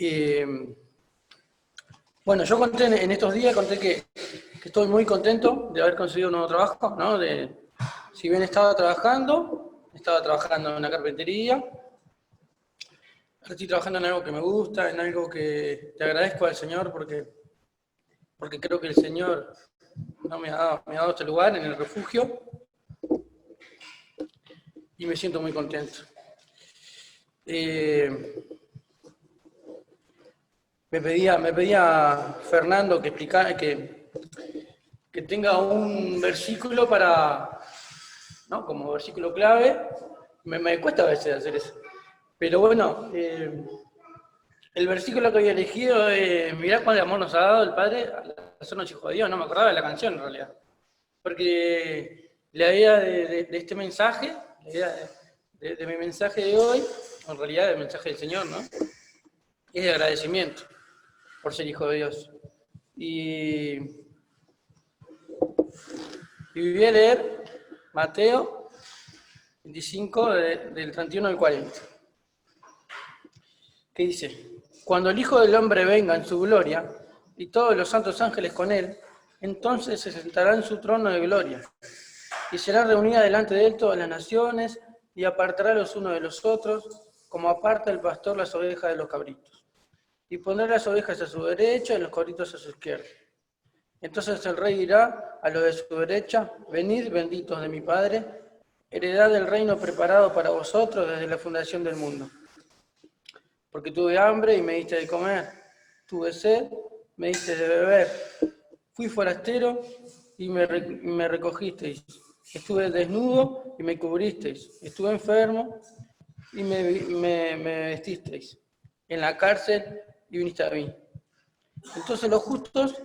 Eh, bueno, yo conté en estos días, conté que estoy muy contento de haber conseguido un nuevo trabajo, ¿no? Si bien estaba trabajando en una carpintería, ahora estoy trabajando en algo que me gusta, en algo que le agradezco al Señor porque creo que el Señor no me ha dado este lugar en el refugio y me siento muy contento. Me pedía Fernando que tenga un versículo ¿no? Como versículo clave. Me cuesta a veces hacer eso. Pero bueno, el versículo que había elegido es: mirá cuál amor nos ha dado el Padre al hacernos hijos de Dios. No me acordaba de la canción en realidad. Porque la idea de este mensaje, la idea de mi mensaje de hoy, en realidad del mensaje del Señor, ¿no? Es de agradecimiento por ser hijo de Dios. Y voy a leer Mateo 25, del 31 al 40, que dice: cuando el Hijo del Hombre venga en su gloria, y todos los santos ángeles con él, entonces se sentará en su trono de gloria, y será reunida delante de él todas las naciones, y apartará los unos de los otros, como aparta el pastor las ovejas de los cabritos. Y pondrá las ovejas a su derecha y los cabritos a su izquierda. Entonces el rey dirá a los de su derecha: venid, benditos de mi Padre, heredad del reino preparado para vosotros desde la fundación del mundo. Porque tuve hambre y me diste de comer, tuve sed, me diste de beber, fui forastero y me recogisteis, estuve desnudo y me cubristeis, estuve enfermo y me vestisteis, en la cárcel y viniste a mí. Entonces los justos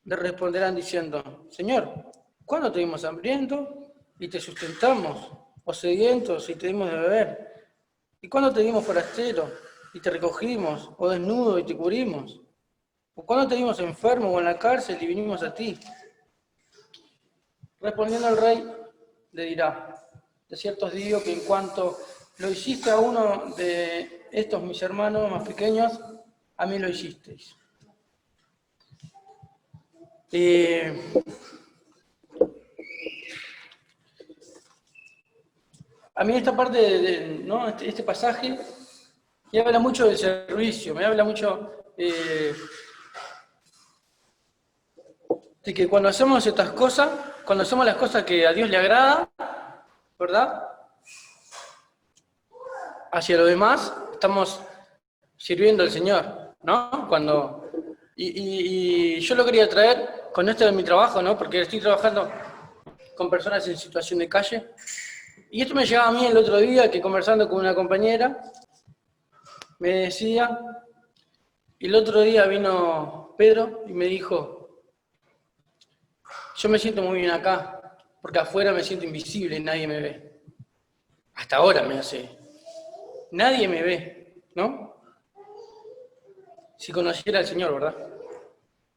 le responderán diciendo: Señor, ¿cuándo te dimos hambriento y te sustentamos, o sedientos y te dimos de beber? ¿Y cuándo te dimos forastero y te recogimos, o desnudo y te cubrimos? ¿O cuándo te dimos enfermo o en la cárcel y vinimos a ti? Respondiendo el rey, le dirá: de cierto os digo que en cuanto lo hiciste a uno de estos mis hermanos más pequeños, a mí lo hicisteis. A mí esta parte, ¿no? este pasaje me habla mucho del servicio, me habla mucho de que cuando hacemos estas cosas, cuando hacemos las cosas que a Dios le agrada, ¿verdad? Hacia lo demás, estamos sirviendo al Señor, ¿no? Y yo lo quería traer con esto de mi trabajo, ¿no? Porque estoy trabajando con personas en situación de calle. Y esto me llegaba a mí el otro día, que conversando con una compañera, me decía, y el otro día vino Pedro y me dijo: yo me siento muy bien acá, porque afuera me siento invisible y nadie me ve. Hasta ahora me hace. Nadie me ve, ¿no? Si conociera al Señor, ¿verdad?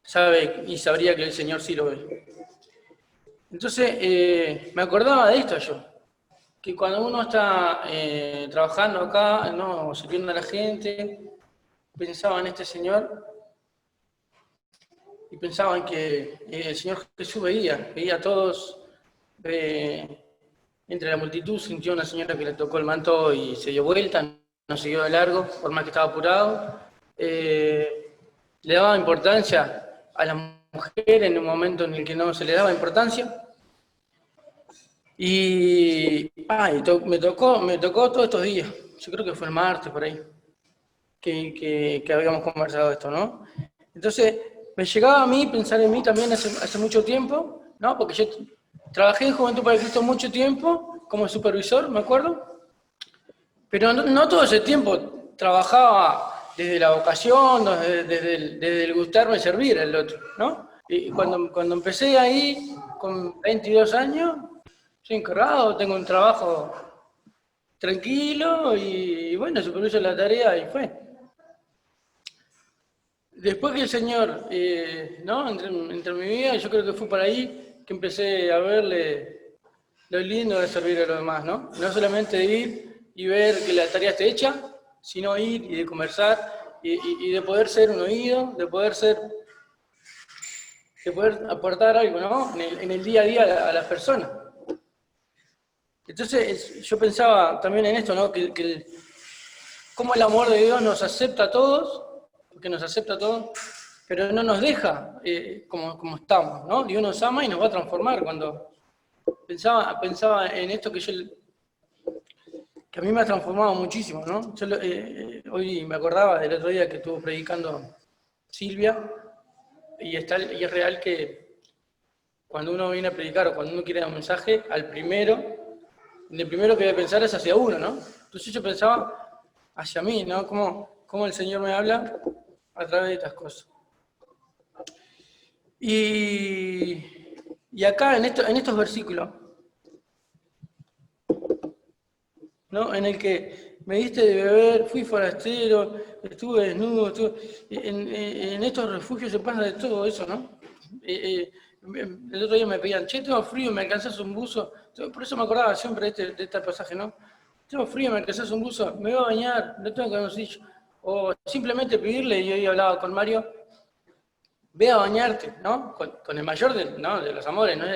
Sabe y sabría que el Señor sí lo ve. Entonces, me acordaba de esto yo, que cuando uno está trabajando acá, ¿no? Sirviendo a la gente, pensaba en este Señor y pensaba en que el Señor Jesús veía a todos. Entre la multitud sintió una señora que le tocó el manto y se dio vuelta, no siguió de largo, por más que estaba apurado. Le daba importancia a la mujer en un momento en el que no se le daba importancia. Me tocó todos estos días, yo creo que fue el martes por ahí, que habíamos conversado esto, ¿no? Entonces, me llegaba a mí pensar en mí también hace mucho tiempo, ¿no? Porque yo trabajé en Juventud para Cristo mucho tiempo como supervisor, me acuerdo, pero no todo ese tiempo trabajaba desde la vocación, desde el gustarme servir al otro, ¿no? Y cuando empecé ahí, con 22 años, soy encargado, tengo un trabajo tranquilo y bueno, superviso la tarea y fue. Después que el Señor, ¿no? Entre mi vida, yo creo que fue por ahí que empecé a verle lo lindo de servir a los demás, ¿no? No solamente de ir y ver que la tarea esté hecha, sino ir y de conversar y de poder ser un oído, de poder aportar algo, ¿no? En el día a día a las personas. Entonces, yo pensaba también en esto, ¿no? Cómo el amor de Dios nos acepta a todos, porque nos acepta a todos, pero no nos deja como estamos, ¿no? Dios nos ama y nos va a transformar. Cuando pensaba en esto que a mí me ha transformado muchísimo, ¿no? Yo hoy me acordaba del otro día que estuvo predicando Silvia, y es real que cuando uno viene a predicar o cuando uno quiere dar un mensaje, el primero que debe pensar es hacia uno, ¿no? Entonces yo pensaba hacia mí, ¿no? Cómo el Señor me habla a través de estas cosas. Y acá, en estos versículos, ¿no? En el que me diste de beber, fui forastero, estuve desnudo, en estos refugios se pasa de todo eso, ¿no? El otro día me pedían, che, tengo frío, ¿me alcanzás un buzo? Por eso me acordaba siempre de este pasaje, ¿no? Tengo frío, ¿me alcanzás un buzo? Me voy a bañar, no tengo calzoncillo. O simplemente pedirle, y hoy hablaba con Mario, ve a bañarte, ¿no? Con el mayor de los amores, ¿no?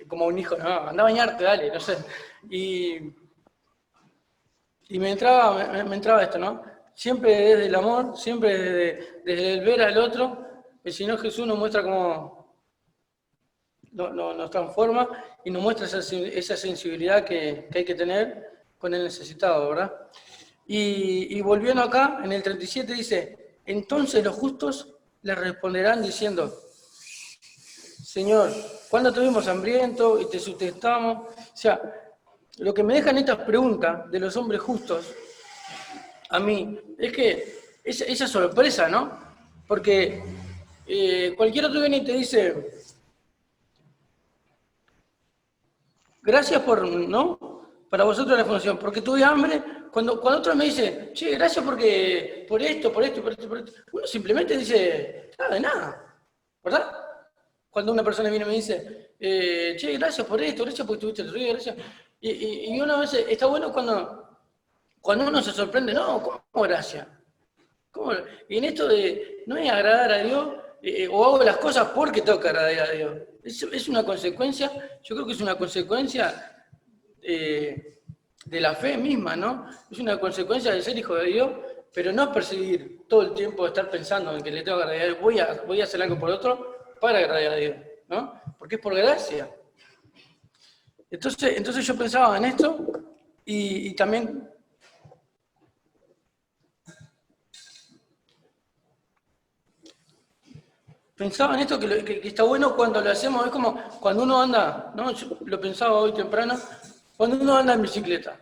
Como un hijo, no, anda a bañarte, dale, no sé. Y me entraba esto, ¿no? Siempre desde el amor, siempre desde el ver al otro, el Señor Jesús nos muestra cómo nos transforma y nos muestra esa sensibilidad que hay que tener con el necesitado, ¿verdad? Y volviendo acá, en el 37 dice, entonces los justos les responderán diciendo, Señor, ¿cuándo estuvimos hambrientos y te sustentamos? O sea, lo que me dejan estas preguntas de los hombres justos a mí es que esa sorpresa, ¿no? Porque cualquier otro viene y te dice, gracias por, ¿no? Para vosotros la función, porque tuve hambre. Cuando otro me dice, che, gracias por esto, uno simplemente dice, nada, de nada, ¿verdad? Cuando una persona viene y me dice, che, gracias por esto, gracias porque tuviste el río, gracias. Y uno a veces, está bueno cuando uno se sorprende, no, ¿cómo gracias? ¿Cómo? Y en esto de no es agradar a Dios, o hago las cosas porque tengo que agradar a Dios. Es una consecuencia, yo creo que es una consecuencia de la fe misma, ¿no? Es una consecuencia de ser hijo de Dios, pero no perseguir todo el tiempo estar pensando en que le tengo que agradar a Dios, voy a hacer algo por otro para agradar a Dios, ¿no? Porque es por gracia. Entonces yo pensaba en esto y también pensaba en esto que está bueno cuando lo hacemos, es como cuando uno anda, ¿no? Yo lo pensaba hoy temprano, cuando uno anda en bicicleta.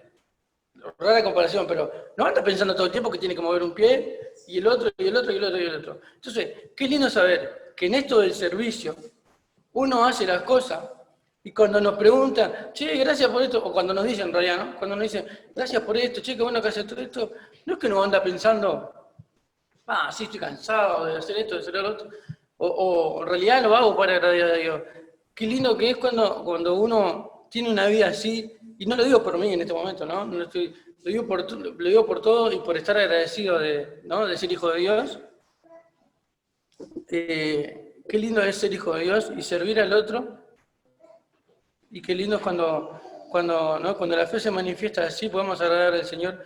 Rara comparación, pero no anda pensando todo el tiempo que tiene que mover un pie y el otro, y el otro, y el otro, y el otro. Entonces, qué lindo saber que en esto del servicio uno hace las cosas y cuando nos preguntan, che, gracias por esto, o cuando nos dicen en realidad, ¿no? Cuando nos dicen, gracias por esto, che, qué bueno que haces todo esto, no es que uno anda pensando, sí, estoy cansado de hacer esto, de hacer lo otro. O en realidad lo hago para agradar a Dios. Qué lindo que es cuando uno tiene una vida así, y no lo digo por mí en este momento, ¿no? Lo digo por todo y por estar agradecido ¿no? de ser hijo de Dios. Qué lindo es ser hijo de Dios y servir al otro. Y qué lindo es cuando la fe se manifiesta así, podemos agradar al Señor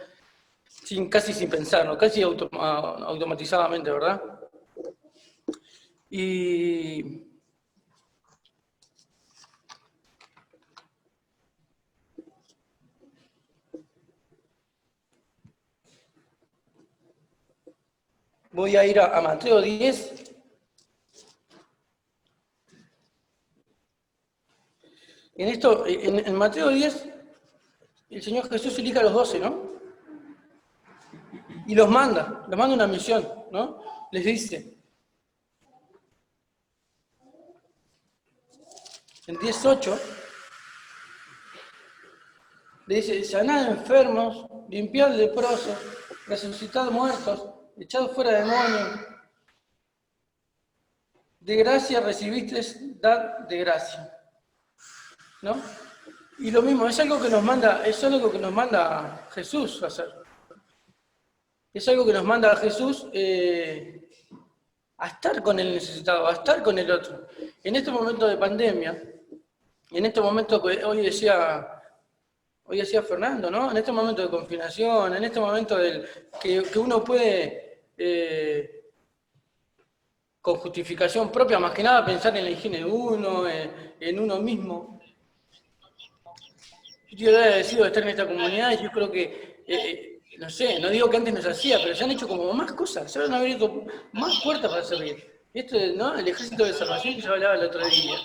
casi sin pensarlo, casi automatizadamente, ¿verdad? Y voy a ir a Mateo 10. En Mateo 10, el Señor Jesús elige a los 12, ¿no? Y los manda una misión, ¿no? Les dice, en 10:8, le dice, sanad enfermos, limpiad leprosos, resucitad muertos, echad fuera demonios. De gracia recibisteis, dad de gracia. ¿No? Y lo mismo, es algo que nos manda Jesús a hacer. es algo que nos manda a Jesús a estar con el necesitado, a estar con el otro. En este momento de pandemia, en este momento que hoy decía Fernando, ¿no? En este momento de confinación, en este momento que uno puede, con justificación propia, más que nada pensar en la higiene de uno, en uno mismo. Yo estoy agradecido de estar en esta comunidad y yo creo que, no sé, no digo que antes no se hacía, pero se han hecho como más cosas, se han abierto más puertas para servir. Esto, ¿no? El ejército de salvación que yo hablaba el otro día,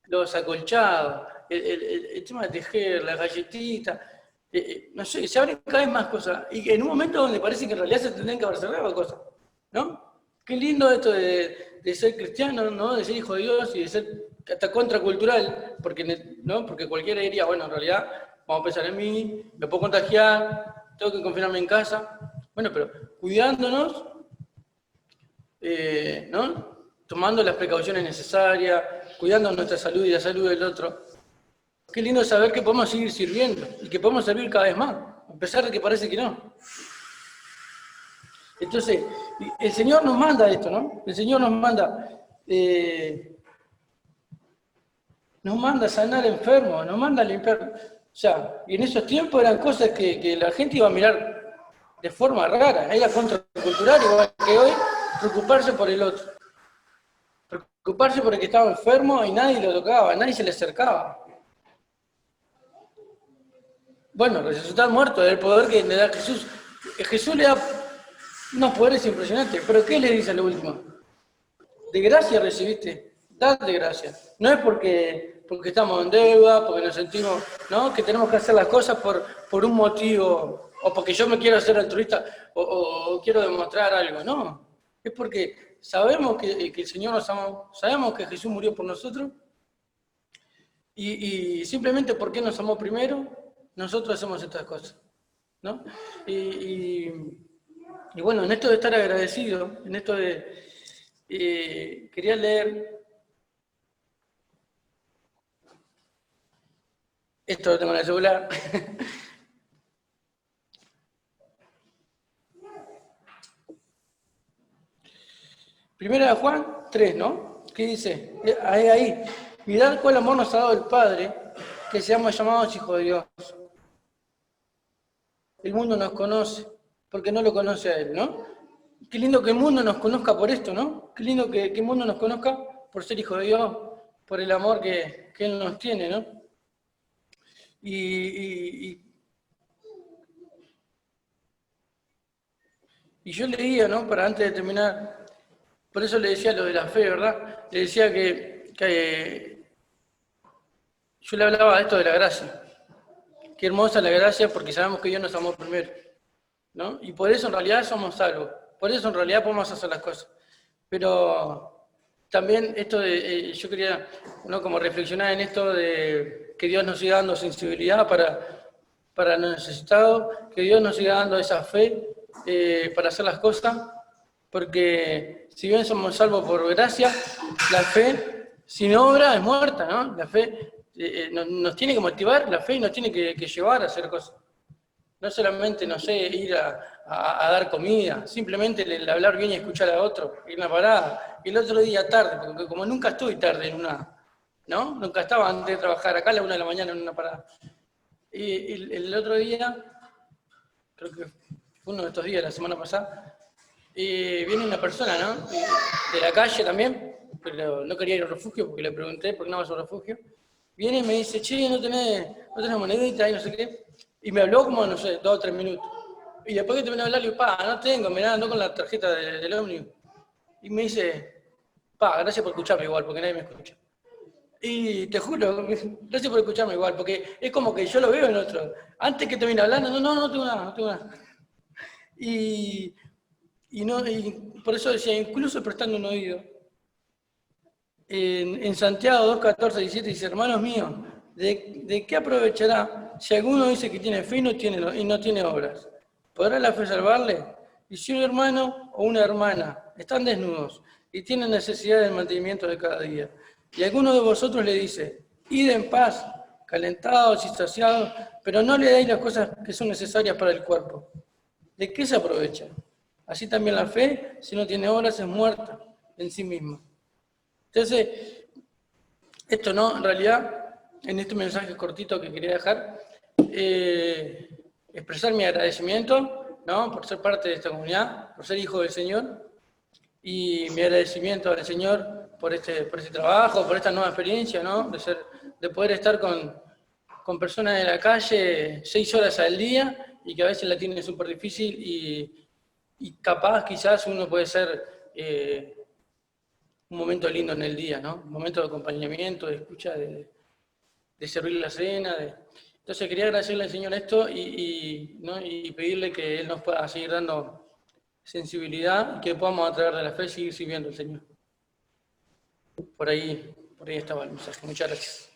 los acolchados, el tema de tejer, las galletitas, no sé, se abren cada vez más cosas. Y en un momento donde parece que en realidad se tendrían que haber cerrado cosas, ¿no? Qué lindo esto de ser cristiano, ¿no? De ser hijo de Dios y de ser hasta contracultural, ¿no? Porque cualquiera diría, bueno, en realidad vamos a pensar en mí, me puedo contagiar, tengo que confinarme en casa. Bueno, pero cuidándonos, ¿no? Tomando las precauciones necesarias, cuidando nuestra salud y la salud del otro. Qué lindo saber que podemos seguir sirviendo y que podemos servir cada vez más, a pesar de que parece que no. Entonces, el Señor nos manda esto, ¿no? El Señor nos manda a sanar enfermos, nos manda a limpiar. O sea, y en esos tiempos eran cosas que la gente iba a mirar de forma rara, era contracultural, igual que hoy, preocuparse por el otro. Preocuparse por el que estaba enfermo y nadie lo tocaba, nadie se le acercaba. Bueno, resucitar muerto, el poder que le da Jesús. Jesús le da unos poderes impresionantes, pero ¿qué le dice a lo último? De gracia recibiste, dad de gracia. No es porque estamos en deuda, porque nos sentimos, ¿no? Que tenemos que hacer las cosas por un motivo, o porque yo me quiero hacer altruista, o quiero demostrar algo, no. Es porque sabemos que el Señor nos amó, sabemos que Jesús murió por nosotros, y simplemente porque nos amó primero, nosotros hacemos estas cosas, ¿no? Y bueno, en esto de estar agradecido, en esto de... quería leer... Esto lo tengo en el celular. Primera de Juan 3, ¿no? ¿Qué dice? Ahí. Mirad cuál amor nos ha dado el Padre, que seamos llamados hijos de Dios. El mundo nos conoce, porque no lo conoce a Él, ¿no? Qué lindo que el mundo nos conozca por esto, ¿no? Qué lindo que el mundo nos conozca por ser hijos de Dios, por el amor que Él nos tiene, ¿no? Y yo leía, ¿no? Para antes de terminar, por eso le decía lo de la fe, ¿verdad? Le decía que yo le hablaba de esto de la gracia. Qué hermosa la gracia porque sabemos que Dios nos amó primero, ¿no? Y por eso en realidad somos salvos. Por eso en realidad podemos hacer las cosas. Pero también esto de, yo quería, ¿no? Como reflexionar en esto de que Dios nos siga dando sensibilidad para los necesitados, que Dios nos siga dando esa fe para hacer las cosas, porque si bien somos salvos por gracia, la fe sin obra es muerta, ¿no? La fe nos tiene que motivar, la fe nos tiene que llevar a hacer cosas. No solamente, no sé, ir a dar comida, simplemente el hablar bien y escuchar a otro, ir a una parada. Y el otro día tarde, porque como nunca estoy tarde en una, ¿no? Nunca estaba antes de trabajar acá a la 1 de la mañana en una parada. Y el otro día, creo que fue uno de estos días, la semana pasada, viene una persona, ¿no? De la calle también, pero no quería ir al refugio porque le pregunté por qué no vas al refugio. Viene y me dice, che, no tenés monedita y no sé qué. Y me habló como, no sé, 2 o 3 minutos. Y después que terminé de hablar, le digo, no tengo, mirá, ando con la tarjeta del ómnibus. Y me dice, gracias por escucharme igual, porque nadie me escucha. Y te juro, gracias por escucharme igual, porque es como que yo lo veo en otro. Antes que termine hablando, no tengo nada. Y por eso decía, incluso prestando un oído. En Santiago 2, 14, 17 dice, hermanos míos, ¿de qué aprovechará si alguno dice que tiene fe y no tiene obras? ¿Podrá la fe salvarle? Y si un hermano o una hermana están desnudos y tienen necesidad del mantenimiento de cada día, y alguno de vosotros le dice, id en paz, calentados y saciados, pero no le dais las cosas que son necesarias para el cuerpo. ¿de qué se aprovecha? Así también la fe, si no tiene obras, es muerta en sí misma. Entonces, esto no, en realidad, en este mensaje cortito que quería dejar, expresar mi agradecimiento, ¿no?, por ser parte de esta comunidad, por ser hijo del Señor, y mi agradecimiento al Señor por este trabajo, por esta nueva experiencia, ¿no?, de poder estar con personas de la calle 6 horas al día y que a veces la tienen súper difícil y capaz quizás uno puede ser un momento lindo en el día, ¿no? Un momento de acompañamiento, de escucha, de servir la cena. Entonces quería agradecerle al Señor esto ¿no?, y pedirle que Él nos pueda seguir dando sensibilidad y que podamos a través de la fe seguir sirviendo al Señor. Por ahí estaba el mensaje. Muchas gracias.